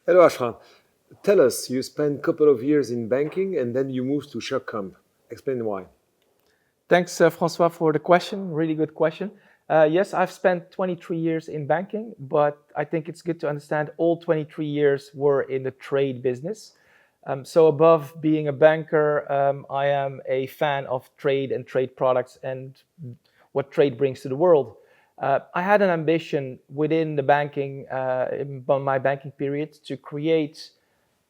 Hello, Achraf. Tell us, you spent a couple of years in banking and then you moved to Surecomp. Explain why. Thanks, François, for the question. Really good question. Yes, I've spent 23 years in banking, but I think it's good to understand all 23 years were in the trade business. So above being a banker, I am a fan of trade and trade products and what trade brings to the world. I had an ambition within the banking, in my banking period, to create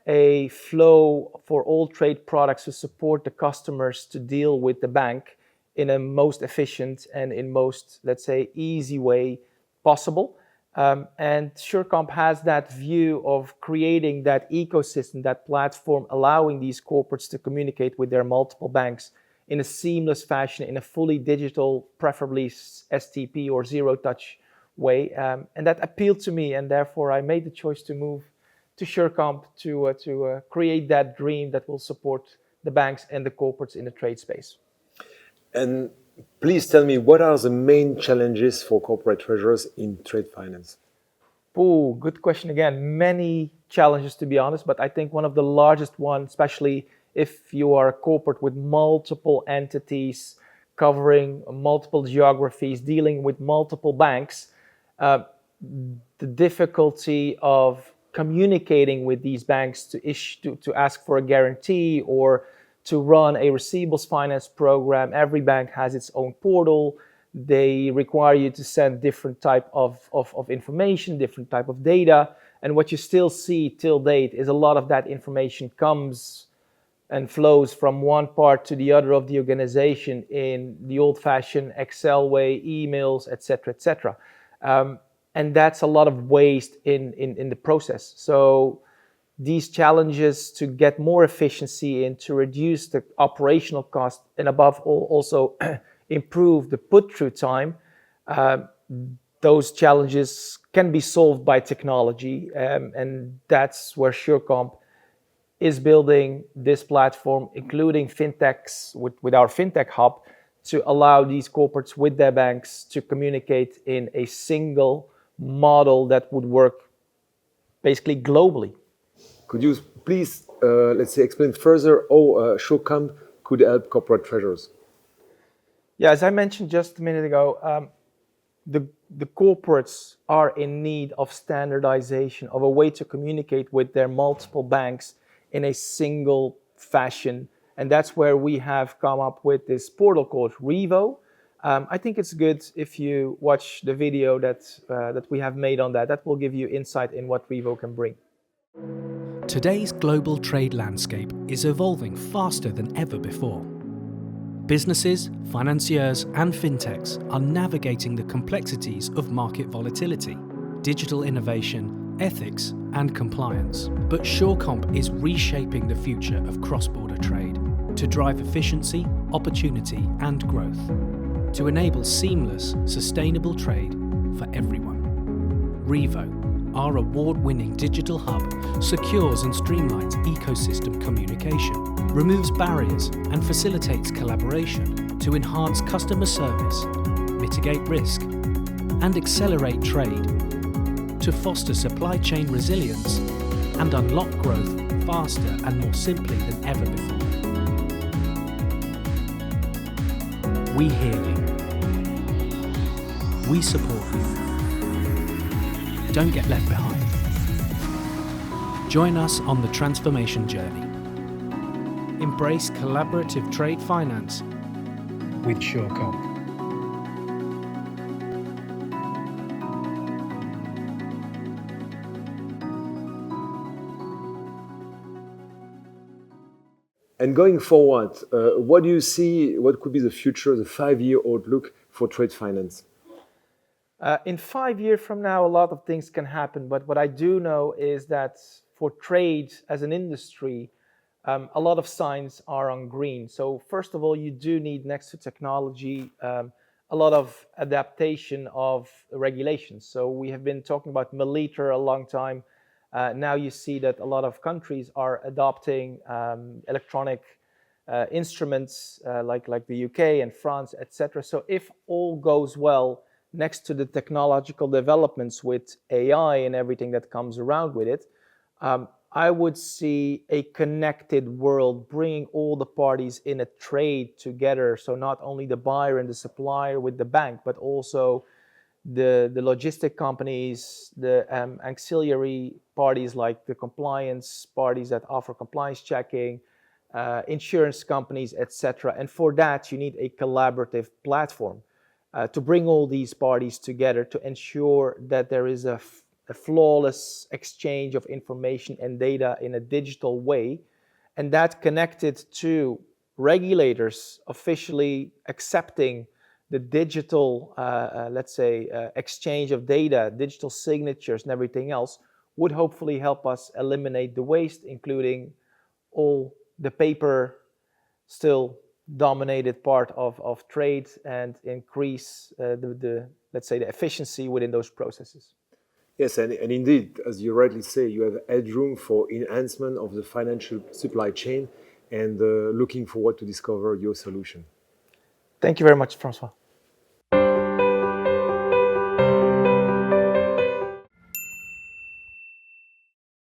a flow for all trade products to support the customers to deal with the bank in a most efficient and in most, let's say, easy way possible. And Surecomp has that view of creating that ecosystem, that platform, allowing these corporates to communicate with their multiple banks in a seamless fashion, in a fully digital, preferably STP or zero-touch way. And that appealed to me, and therefore I made the choice to move to Surecomp to create that dream that will support the banks and the corporates in the trade space. And please tell me, what are the main challenges for corporate treasurers in trade finance? Oh, good question again. Many challenges, to be honest, but I think one of the largest ones, especially if you are a corporate with multiple entities covering multiple geographies, dealing with multiple banks, the difficulty of communicating with these banks to ask for a guarantee or to run a receivables finance program. Every bank has its own portal. They require you to send different type of information, different type of data. And what you still see till date is a lot of that information comes and flows from one part to the other of the organization in the old-fashioned Excel way, emails, etc., etc. And that's a lot of waste in the process. So these challenges to get more efficiency and to reduce the operational cost, and above all, also improve the put-through time, those challenges can be solved by technology. And that's where Surecomp is building this platform, including fintechs with our fintech hub, to allow these corporates with their banks to communicate in a single model that would work basically globally. Could you please, let's say, explain further how Surecomp could help corporate treasurers? Yeah, as I mentioned just a minute ago, the corporates are in need of standardization, of a way to communicate with their multiple banks in a single fashion. And that's where we have come up with this portal called Revo. I think it's good if you watch the video that we have made on that. That will give you insight in what Revo can bring. Today's global trade landscape is evolving faster than ever before. Businesses, financiers and fintechs are navigating the complexities of market volatility, digital innovation, ethics and compliance. But Surecomp is reshaping the future of cross-border trade to drive efficiency, opportunity and growth, to enable seamless, sustainable trade for everyone. Revo, our award-winning digital hub, secures and streamlines ecosystem communication, removes barriers and facilitates collaboration to enhance customer service, mitigate risk, and accelerate trade, to foster supply chain resilience and unlock growth faster and more simply than ever before. We hear you. We support you. Don't get left behind. Join us on the transformation journey. Embrace collaborative trade finance with Surecomp. And going forward, what do you see, what could be the future, the 5-year outlook for trade finance? In 5 years from now, a lot of things can happen, but what I do know is that for trade as an industry, a lot of signs are on green. So first of all, you do need, next to technology, a lot of adaptation of regulations. So we have been talking about milliliter a long time. Now you see that a lot of countries are adopting electronic instruments like the UK and France, etc. So if all goes well, next to the technological developments with AI and everything that comes around with it, I would see a connected world, bringing all the parties in a trade together. So not only the buyer and the supplier with the bank, but also the logistic companies, the auxiliary parties like the compliance parties that offer compliance checking, insurance companies, etc. And for that, you need a collaborative platform to bring all these parties together to ensure that there is a flawless exchange of information and data in a digital way, and that connected to regulators officially accepting the digital, let's say, exchange of data, digital signatures and everything else would hopefully help us eliminate the waste, including all the paper still dominated part of trade, and increase the let's say the efficiency within those processes. Yes, and indeed, as you rightly say, you have headroom for enhancement of the financial supply chain, and looking forward to discover your solution. Thank you very much, François.